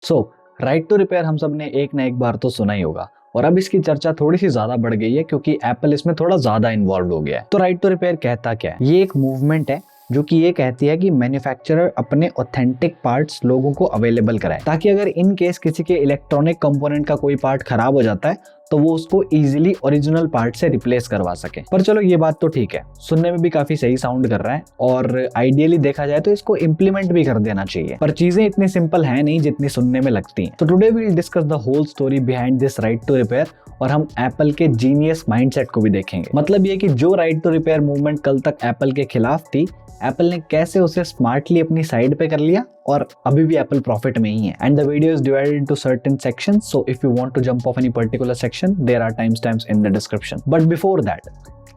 So right to repair हम सब ने एक ना एक बार तो सुना ही होगा, और अब इसकी चर्चा थोड़ी सी ज्यादा बढ़ गई है क्योंकि एप्पल इसमें थोड़ा ज्यादा इन्वॉल्व हो गया है। तो राइट टू रिपेयर कहता क्या है? ये एक मूवमेंट है जो कि ये कहती है कि मैन्युफैक्चरर अपने ऑथेंटिक पार्ट्स लोगों को अवेलेबल कराए, ताकि अगर इन केस किसी के इलेक्ट्रॉनिक कंपोनेंट का कोई पार्ट खराब हो जाता है तो वो उसको इजीली ओरिजिनल पार्ट से रिप्लेस करवा सके। पर चलो ये बात तो ठीक है, सुनने में भी काफी सही साउंड कर रहा है और आइडियली देखा जाए तो इसको इम्प्लीमेंट भी कर देना चाहिए, पर चीजें इतनी सिंपल है नहीं जितनी सुनने में लगती हैं। तो today we will discuss the whole story behind this right to repair, और हम एप्पल के जीनियस माइंडसेट को भी देखेंगे। मतलब ये कि जो राइट टू रिपेयर मूवमेंट कल तक एप्पल के खिलाफ थी, एप्पल ने कैसे उसे स्मार्टली अपनी साइड पे कर लिया और अभी भी एप्पल प्रॉफिट में ही है। And the video is divided into certain sections, so if you want to jump off any particular section there are timestamps in the description. But before that,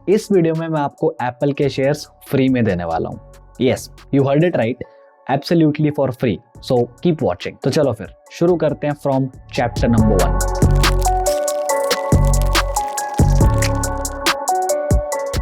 इस वीडियो में मैं आपको एप्पल के shares free में देने वाला हूँ। Yes, you heard it right, absolutely for free, so keep watching. तो चलो फिर शुरू करते हैं फ्रॉम चैप्टर नंबर 1।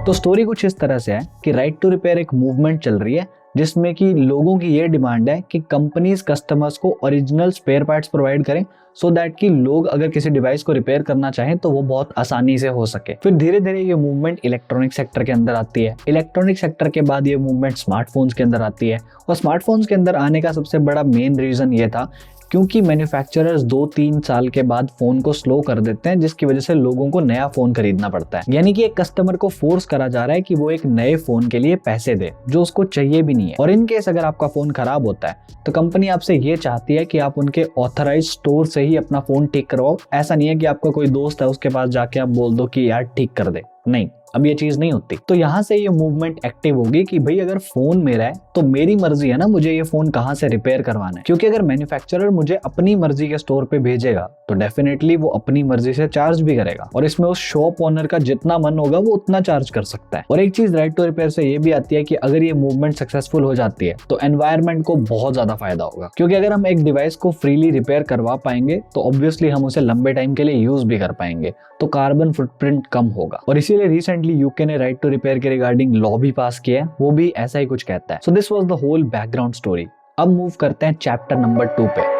तो स्टोरी कुछ इस तरह से है कि राइट टू रिपेयर एक मूवमेंट चल रही है जिसमें कि लोगों की ये डिमांड है कि कंपनीज कस्टमर्स को ओरिजिनल स्पेयर पार्ट्स प्रोवाइड करें, सो दैट कि लोग अगर किसी डिवाइस को रिपेयर करना चाहें तो वो बहुत आसानी से हो सके। फिर धीरे धीरे ये मूवमेंट इलेक्ट्रॉनिक सेक्टर के अंदर आती है, इलेक्ट्रॉनिक सेक्टर के बाद ये मूवमेंट स्मार्टफोन्स के अंदर आती है, और स्मार्टफोन्स के अंदर आने का सबसे बड़ा मेन रीजन ये था क्योंकि मैन्युफैक्चरर्स 2-3 साल के बाद फोन को स्लो कर देते हैं, जिसकी वजह से लोगों को नया फोन खरीदना पड़ता है। यानी कि एक कस्टमर को फोर्स करा जा रहा है कि वो एक नए फोन के लिए पैसे दे जो उसको चाहिए भी नहीं है। और इन केस अगर आपका फोन खराब होता है तो कंपनी आपसे ये चाहती है कि आप उनके ऑथराइज स्टोर से ही अपना फोन ठीक करवाओ। ऐसा नहीं है कि आपका कोई दोस्त है उसके पास जाके आप बोल दो कि यार ठीक कर दे, नहीं, अब ये चीज नहीं होती। तो यहाँ से ये मूवमेंट एक्टिव होगी कि भाई अगर फोन मेरा है तो मेरी मर्जी है ना मुझे ये फोन कहाँ से रिपेयर करवाना है, क्योंकि अगर मैन्युफैक्चरर मुझे अपनी मर्जी के स्टोर पे भेजेगा तो डेफिनेटली वो अपनी मर्जी से चार्ज भी करेगा, और इसमें उस शॉप ओनर का जितना मन होगा वो उतना चार्ज कर सकता है। और एक चीज राइट टू रिपेयर से ये भी आती है कि अगर ये मूवमेंट सक्सेसफुल हो जाती है तो एनवायरमेंट को बहुत ज्यादा फायदा होगा, क्योंकि अगर हम एक डिवाइस को फ्रीली रिपेयर करवा पाएंगे तो ऑब्वियसली हम उसे लंबे टाइम के लिए यूज भी कर पाएंगे, तो कार्बन फुटप्रिंट कम होगा। और इसीलिए रिसेंटली यूके ने राइट टू रिपेयर के रिगार्डिंग लॉ भी पास किया है, वो भी ऐसा ही कुछ कहता है। So this was the whole background story. अब मूव करते हैं चैप्टर नंबर 2 पे।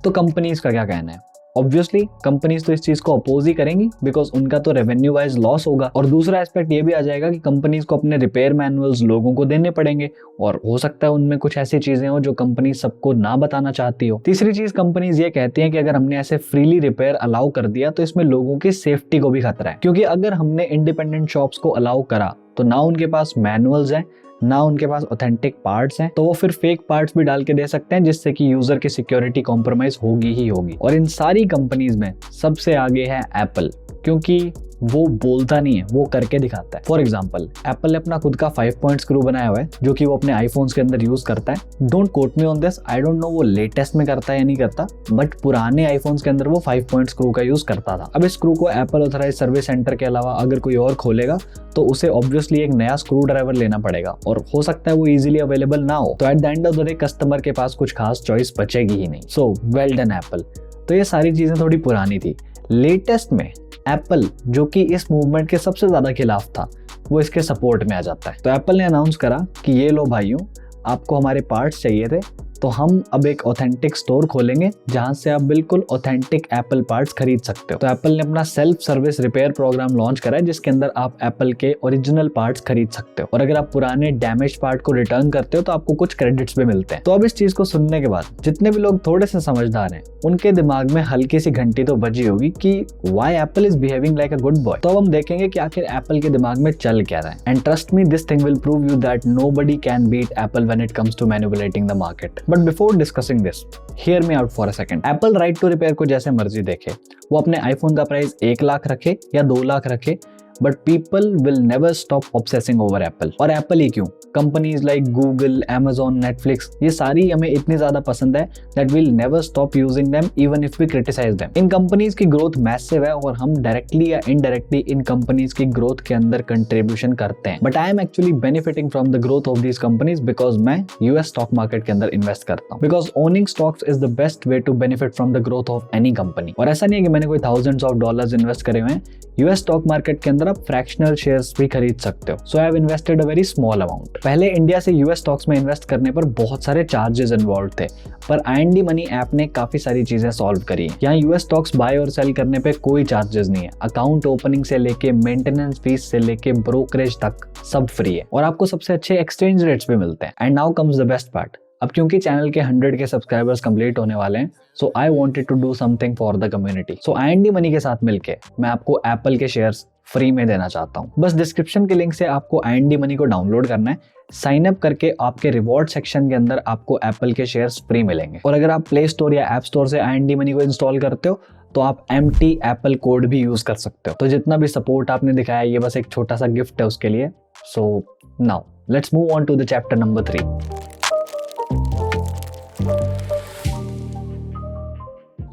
तो कंपनीज का क्या कहना है? ऑब्वियसली कंपनीज तो इस चीज को अपोज ही करेंगी बिकॉज उनका तो रेवेन्यू वाइज लॉस होगा, और दूसरा एस्पेक्ट ये भी आ जाएगा कि कंपनीज को अपने रिपेयर मैनुअल्स लोगों को देने पड़ेंगे, और हो सकता है उनमें कुछ ऐसी चीजें हो जो कंपनी सबको ना बताना चाहती हो। तीसरी चीज कंपनीज ये कहती हैं कि अगर हमने ऐसे फ्रीली रिपेयर अलाउ कर दिया तो इसमें लोगों की सेफ्टी को भी खतरा है, क्योंकि अगर हमने इंडिपेंडेंट शॉप्स को अलाउ करा तो ना उनके पास मैनुअल्स हैं ना उनके पास ऑथेंटिक पार्ट्स हैं, तो वो फिर फेक पार्ट्स भी डाल के दे सकते हैं जिससे कि यूजर की सिक्योरिटी कॉम्प्रोमाइज होगी ही होगी। और इन सारी कंपनीज में सबसे आगे है एप्पल, क्योंकि वो बोलता नहीं है, वो करके दिखाता है। फॉर एग्जाम्पल एप्पल ने अपना खुद का 5 पॉइंट स्क्रू बनाया हुआ है जो कि वो अपने आईफोन्स के अंदर यूज करता है। Don't quote me on this, I don't know वो लेटेस्ट में करता है या नहीं करता, बट पुराने आईफोन्स के अंदर वो 5 पॉइंट स्क्रू का यूज करता था। अब इस स्क्रू को एप्पल ऑथराइज सर्विस सेंटर के अलावा अगर कोई और खोलेगा तो उसे ऑब्वियसली एक नया स्क्रू ड्राइवर लेना पड़ेगा, और हो सकता है वो इजीली अवेलेबल ना हो, तो at the end of the day customer के पास कुछ खास चॉइस बचेगी ही नहीं। So well done Apple. तो ये सारी चीजें थोड़ी पुरानी थी। लेटेस्ट में एप्पल, जो कि इस मूवमेंट के सबसे ज्यादा खिलाफ था, वो इसके सपोर्ट में आ जाता है। तो एप्पल ने अनाउंस करा कि ये लो भाइयों, आपको हमारे पार्ट्स चाहिए थे तो हम अब एक ऑथेंटिक स्टोर खोलेंगे जहां से आप बिल्कुल ऑथेंटिक एप्पल पार्ट्स खरीद सकते हो। तो एप्पल ने अपना self service repair program launch करा है जिसके अंदर आप एप्पल के ओरिजिनल पार्ट्स खरीद सकते हो, और अगर आप पुराने डैमेज पार्ट को रिटर्न करते हो तो आपको कुछ क्रेडिट्स भी मिलते हैं। तो अब इस चीज को सुनने के बाद जितने भी लोग थोड़े से समझदार हैं उनके दिमाग में हल्की सी घंटी तो बजी होगी कि why Apple is behaving like a good boy. तो अब हम देखेंगे कि आखिर एप्पल के दिमाग में चल क्या रहा है। And trust me, this thing will prove you that nobody can beat Apple when it comes to manipulating the market. But before discussing this, hear me out for a second. Apple right to repair को जैसे मर्जी देखे, वो अपने iPhone का price 1 lakh रखे या 2 लाख रखे, but people will never stop obsessing over Apple. और एप्पल ही क्यों, companies like Google, Amazon, Netflix, ये सारी हमें इतनी ज्यादा पसंद है that will never stop using them even if we criticise them. इन कंपनीज की ग्रोथ मैसिव है और हम डायरेक्टली या इनडायरेक्टली इन कंपनीज की ग्रोथ के अंदर कंट्रीब्यूशन करते हैं, but I am actually benefiting from the growth of these companies because मैं यूएस स्टॉक मार्केट के अंदर इन्वेस्ट करता हूँ, because owning stocks is the best way to benefit from the growth of any company. और ऐसा नहीं है कि मैंने कोई $thousands of इन्वेस्ट करे हुए हैं, यूएस स्टॉक मार्केट के अंदर अंदर आप फ्रैक्शनल शेयर्स भी खरीद सकते हो। So I have invested a very small amount. पहले इंडिया से यूएस स्टॉक्स में इन्वेस्ट करने पर बहुत सारे चार्जेस इन्वॉल्व थे, पर IND मनी ऐप ने काफी सारी चीजें सॉल्व करी। यहाँ यूएस स्टॉक्स बाय और सेल करने पे कोई चार्जेस नहीं है। अकाउंट ओपनिंग से लेके मेंटेनेंस फीस से लेके ब्रोकरेज तक सब फ्री है और आपको सबसे अच्छे एक्सचेंज रेट्स भी मिलते हैं। And now comes the best part. अब क्योंकि चैनल के 100 के सब्सक्राइबर्स कंप्लीट होने वाले हैं, so I wanted to do something for the community. So IND money के साथ मिलके मैं आपको एप्पल के शेयर्स फ्री में देना चाहता हूँ। बस डिस्क्रिप्शन के लिंक से आपको IND मनी को डाउनलोड करना है। साइन अप करके आपके रिवॉर्ड सेक्शन के अंदर आपको एप्पल के शेयर्स फ्री मिलेंगे। और अगर आप प्ले स्टोर या ऐप स्टोर से IND मनी को इंस्टॉल करते हो तो आप MT एप्पल कोड भी यूज कर सकते हो। तो जितना भी सपोर्ट आपने दिखाया ये बस एक छोटा सा गिफ्ट है उसके लिए। So now let's move on to the chapter number 3।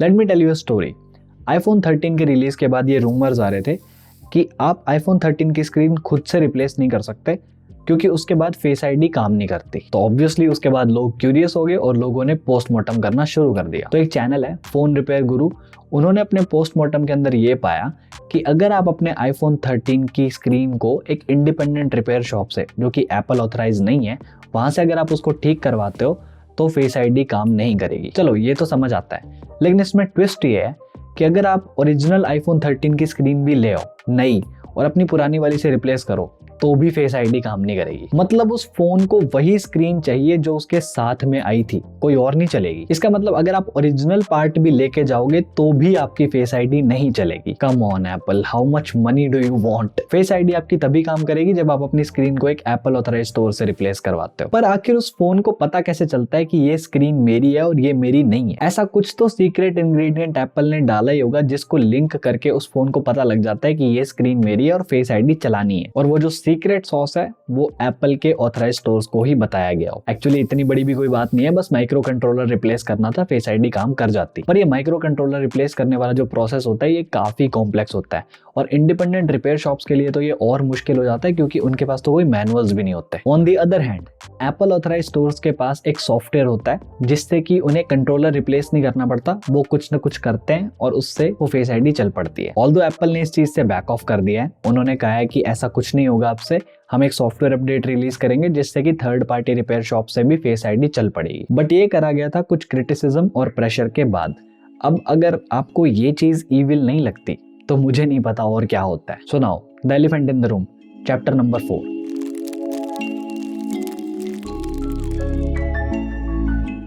Let me tell you a story. iPhone 13 के रिलीज के बाद ये रूमर्स आ रहे थे कि आप iPhone 13 की स्क्रीन खुद से रिप्लेस नहीं कर सकते क्योंकि उसके बाद फेस आईडी काम नहीं करती। तो ऑब्वियसली उसके बाद लोग क्यूरियस हो गए और लोगों ने पोस्टमार्टम करना शुरू कर दिया। तो एक चैनल है फोन रिपेयर गुरु, उन्होंने अपने पोस्टमार्टम के अंदर ये पाया कि अगर आप अपने iPhone 13 की स्क्रीन को एक इंडिपेंडेंट रिपेयर शॉप से, जो कि एप्पल ऑथराइज नहीं है, वहां से अगर आप उसको ठीक करवाते हो तो फेस आईडी काम नहीं करेगी। चलो ये तो समझ आता है, लेकिन इसमें ट्विस्ट ये है कि अगर आप ओरिजिनल iPhone 13 की स्क्रीन भी ले आओ नई और अपनी पुरानी वाली से रिप्लेस करो तो भी फेस आईडी काम नहीं करेगी। मतलब उस फोन को वही स्क्रीन चाहिए जो उसके साथ में आई थी, कोई और नहीं चलेगी। इसका मतलब अगर आप ओरिजिनल पार्ट भी लेके जाओगे तो भी आपकी फेस आईडी नहीं चलेगी। Come on Apple, how much money do you want? Face ID आपकी तभी काम करेगी जब आप अपनी स्क्रीन को एक एप्पल ऑथराइज्ड स्टोर से रिप्लेस करवाते हो। पर आखिर उस फोन को पता कैसे चलता है कि ये स्क्रीन मेरी है और ये मेरी नहीं है? ऐसा कुछ तो सीक्रेट इंग्रेडिएंट एप्पल ने डाला ही होगा जिसको लिंक करके उस फोन को पता लग जाता है कि ये स्क्रीन मेरी है और फेस आईडी चलानी है। और वो जो सीक्रेट सॉस है वो एप्पल के ऑथराइज्ड स्टोर्स को ही बताया गया हो। एक्चुअली इतनी बड़ी भी कोई बात नहीं है, बस माइक्रो कंट्रोलर रिप्लेस करना था, फेस आईडी काम कर जाती। पर ये माइक्रो कंट्रोलर रिप्लेस करने वाला जो प्रोसेस होता है ये काफी कॉम्प्लेक्स होता है और इंडिपेंडेंट रिपेयर शॉप्स के लिए तो ये और मुश्किल हो जाता है क्योंकि उनके पास तो कोई मैनुअल्स भी नहीं होते। On the other hand Apple authorised stores के पास एक सॉफ्टवेयर होता है जिससे कि उन्हें कंट्रोलर रिप्लेस नहीं करना पड़ता, वो कुछ न कुछ करते हैं और उससे वो फेस आईडी चल पड़ती है। ऑल्दो एप्पल ने इस चीज से बैक ऑफ कर दिया है, उन्होंने कहा है कि ऐसा कुछ नहीं होगा आपसे, हम एक सॉफ्टवेयर अपडेट रिलीज करेंगे जिससे कि थर्ड पार्टी रिपेयर शॉप से भी फेस आईडी चल पड़ेगी। बट ये करा गया था कुछ क्रिटिसिज्म और प्रेशर के बाद। अब अगर आपको ये चीज ईविल नहीं लगती तो मुझे नहीं पता और क्या होता है। So now the elephant in the room, chapter number 4।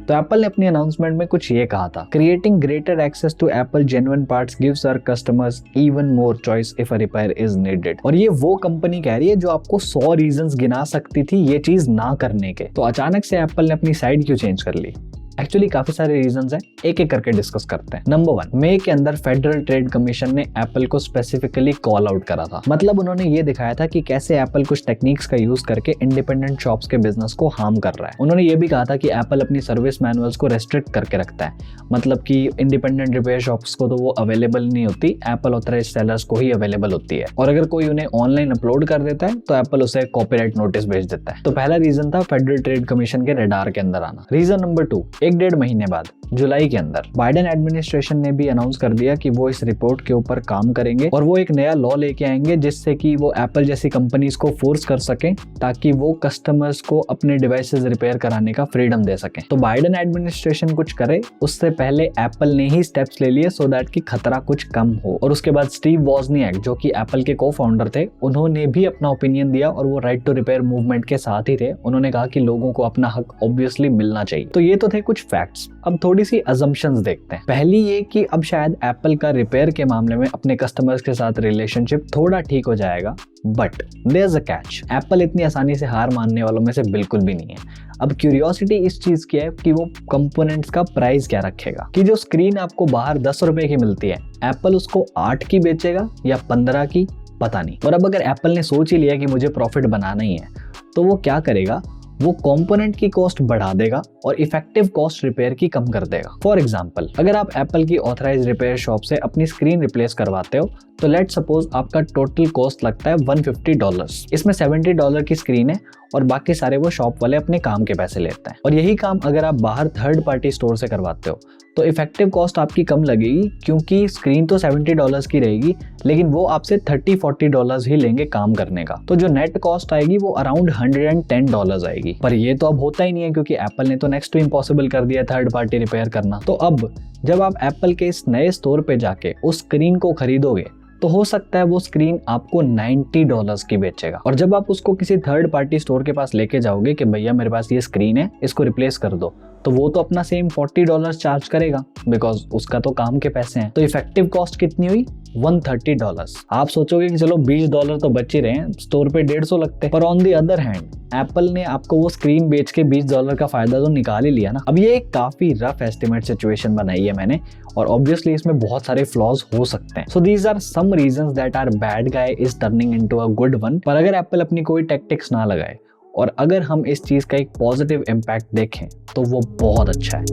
तो एप्पल ने अपनी अनाउंसमेंट में कुछ ये कहा था, creating greater access to Apple genuine parts gives our customers even more choice if a repair is needed. और ये वो कंपनी कह रही है जो आपको 100 रीजंस गिना सकती थी ये चीज ना करने के। तो अचानक से एप्पल ने अपनी साइड क्यों चेंज कर ली? एक्चुअली काफी सारे रीजंस हैं, एक एक करके डिस्कस करते हैं। नंबर 1, मई के अंदर फेडरल ट्रेड कमीशन ने एप्पल को स्पेसिफिकली कॉल आउट करा था। मतलब उन्होंने ये दिखाया था कि कैसे एप्पल कुछ टेक्निक्स का यूज करके इंडिपेंडेंट शॉप्स के बिजनेस को हार्म कर रहा है। उन्होंने ये भी कहा था कि एप्पल अपनी सर्विस मैनुअल्स को रेस्ट्रिक्ट करके रखता है, मतलब कि इंडिपेंडेंट रिपेयर शॉप्स को तो वो अवेलेबल नहीं होती, एप्पल ऑथराइज्ड सेलर्स को ही अवेलेबल होती है। और अगर कोई उन्हें ऑनलाइन अपलोड कर देता है तो एप्पल उसे कॉपीराइट नोटिस भेज देता है। तो पहला रीजन था फेडरल ट्रेड कमीशन के रडार के अंदर आना। रीजन नंबर 2, 1-1.5 महीने बाद जुलाई के अंदर बाइडेन एडमिनिस्ट्रेशन ने भी अनाउंस कर दिया कि वो इस रिपोर्ट के ऊपर काम करेंगे और वो एक नया लॉ लेके आएंगे जिससे कि वो एप्पल जैसी कंपनीज को फोर्स कर सकें ताकि वो कस्टमर्स को अपने डिवाइसेस रिपेयर कराने का फ्रीडम दे सकें। तो बाइडेन एडमिनिस्ट्रेशन कुछ करे उससे पहले एप्पल ने ही स्टेप्स ले लिए सो दैट कि खतरा कुछ कम हो। और उसके बाद स्टीव वॉजनियाक जो कि एप्पल के को फाउंडर थे, उन्होंने भी अपना ओपिनियन दिया और वो राइट टू रिपेयर मूवमेंट के साथ ही थे। उन्होंने कहा कि लोगों को अपना हक ऑब्वियसली मिलना चाहिए। तो ये तो थे कुछ फैक्ट्स। अब थोड़ी सी अजम्पशंस देखते हैं। पहली ये कि अब शायद एप्पल का रिपेयर के मामले में अपने कस्टमर्स के साथ रिलेशनशिप थोड़ा ठीक हो जाएगा, but there is a catch. Apple इतनी आसानी से हार मानने वालों में से बिल्कुल भी नहीं है। अब क्यूरियोसिटी इस चीज की है कि वो कंपोनेंट्स का प्राइस क्या रखेगा, कि जो स्क्रीन आपको बाहर 10 रुपए की मिलती है एप्पल उसको 8 की बेचेगा या 15 की, पता नहीं। और अब अगर एप्पल ने सोच ही लिया कि मुझे प्रॉफिट बनाना ही है तो वो क्या करेगा, वो कंपोनेंट की कॉस्ट बढ़ा देगा और इफेक्टिव कॉस्ट रिपेयर की कम कर देगा। फॉर एग्जांपल, अगर आप एप्पल की ऑथराइज्ड रिपेयर शॉप से अपनी स्क्रीन रिप्लेस करवाते हो तो लेट सपोज आपका टोटल कॉस्ट लगता है $150। इसमें $70 की स्क्रीन है और बाकी सारे वो शॉप वाले अपने काम के पैसे लेते हैं। और यही काम अगर आप बाहर थर्ड पार्टी स्टोर से करवाते हो तो इफेक्टिव कॉस्ट आपकी कम लगेगी, क्योंकि स्क्रीन तो $70 की रहेगी लेकिन वो आपसे $30-40 ही लेंगे काम करने का। तो जो नेट कॉस्ट आएगी वो अराउंड $110 आएगी। पर ये तो अब होता ही नहीं है, क्योंकि एप्पल ने तो नेक्स्ट टू इम्पॉसिबल कर दिया थर्ड पार्टी रिपेयर करना। तो अब जब आप एप्पल के इस नए स्टोर पे जाके उस स्क्रीन को खरीदोगे तो हो सकता है वो स्क्रीन आपको $90 की बेचेगा। और जब आप उसको किसी थर्ड पार्टी स्टोर के पास लेके जाओगे कि भैया मेरे पास ये स्क्रीन है, इसको रिप्लेस कर दो, तो वो तो अपना सेम $40 चार्ज करेगा, बिकॉज उसका तो काम के पैसे हैं। तो इफेक्टिव कॉस्ट कितनी हुई? $130। आप सोचोगे कि चलो $20 तो बच ही रहे हैं, स्टोर पे 150 लगते हैं। पर on the other hand Apple ने आपको वो स्क्रीन बेच के $20 का फायदा तो निकाल ही लिया ना। अब ये एक काफी रफ एस्टिमेट सिचुएशन बनाई है मैंने, और ऑब्वियसली इसमें बहुत सारे फ्लॉज हो सकते हैं। So these are some reasons that are bad guy is turning into a good one. पर अगर एप्पल अपनी कोई टैक्टिक्स ना लगाए और अगर हम इस चीज का एक पॉजिटिव इम्पैक्ट देखें तो वो बहुत अच्छा है।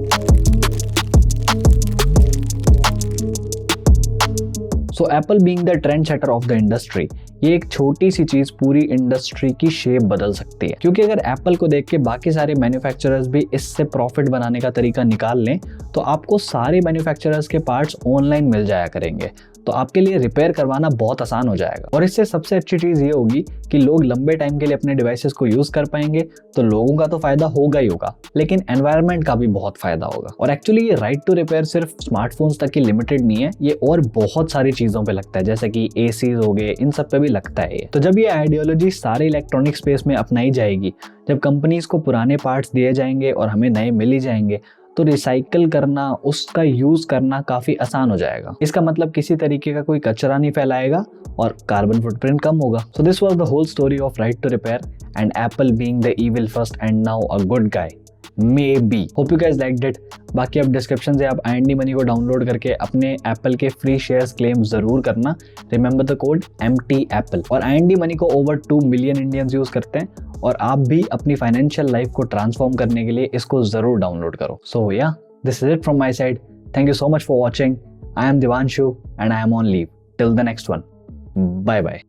So Apple being the trend setter of the industry, ये एक छोटी सी चीज पूरी इंडस्ट्री की शेप बदल सकती है। क्योंकि अगर एप्पल को देख के बाकी सारे मैन्युफैक्चरर्स भी इससे प्रॉफिट बनाने का तरीका निकाल लें तो आपको सारे मैन्युफैक्चरर्स के पार्ट्स ऑनलाइन मिल जाया करेंगे, तो आपके लिए रिपेयर करवाना बहुत आसान हो जाएगा। और इससे सबसे अच्छी चीज ये होगी कि लोग लंबे टाइम के लिए अपने डिवाइसेस को यूज कर पाएंगे, तो लोगों का तो फायदा होगा ही होगा, लेकिन एनवायरनमेंट का भी बहुत फायदा होगा। और एक्चुअली ये राइट टू रिपेयर सिर्फ स्मार्टफोन्स तक ही लिमिटेड नहीं है, ये और बहुत सारी चीजों पे लगता है, जैसे कि एसीज हो गए, इन सब पे भी लगता है ये। तो जब ये आइडियोलॉजी सारे इलेक्ट्रॉनिक स्पेस में अपनाई जाएगी, जब कंपनीज को पुराने पार्ट्स दिए जाएंगे और हमें नए मिल ही जाएंगे, तो रिसाइकल करना, उसका यूज करना काफी आसान हो जाएगा। इसका मतलब किसी तरीके का कोई कचरा नहीं फैलाएगा और कार्बन फुटप्रिंट कम होगा। So this was the whole story of right to repair and Apple being the evil first and now a good guy, maybe. Hope you guys liked it. बाकी आप डिस्क्रिप्शन से आप IND money को download करके अपने Apple के free shares claim जरूर करना। Remember the code MTApple। और IND मनी को ओवर 2 मिलियन इंडियंस यूज करते हैं, और आप भी अपनी फाइनेंशियल लाइफ को ट्रांसफॉर्म करने के लिए इसको जरूर डाउनलोड करो। So yeah, this is it from my side. Thank you so much for watching. I am Divanshu and I am on leave till the next one. Bye bye.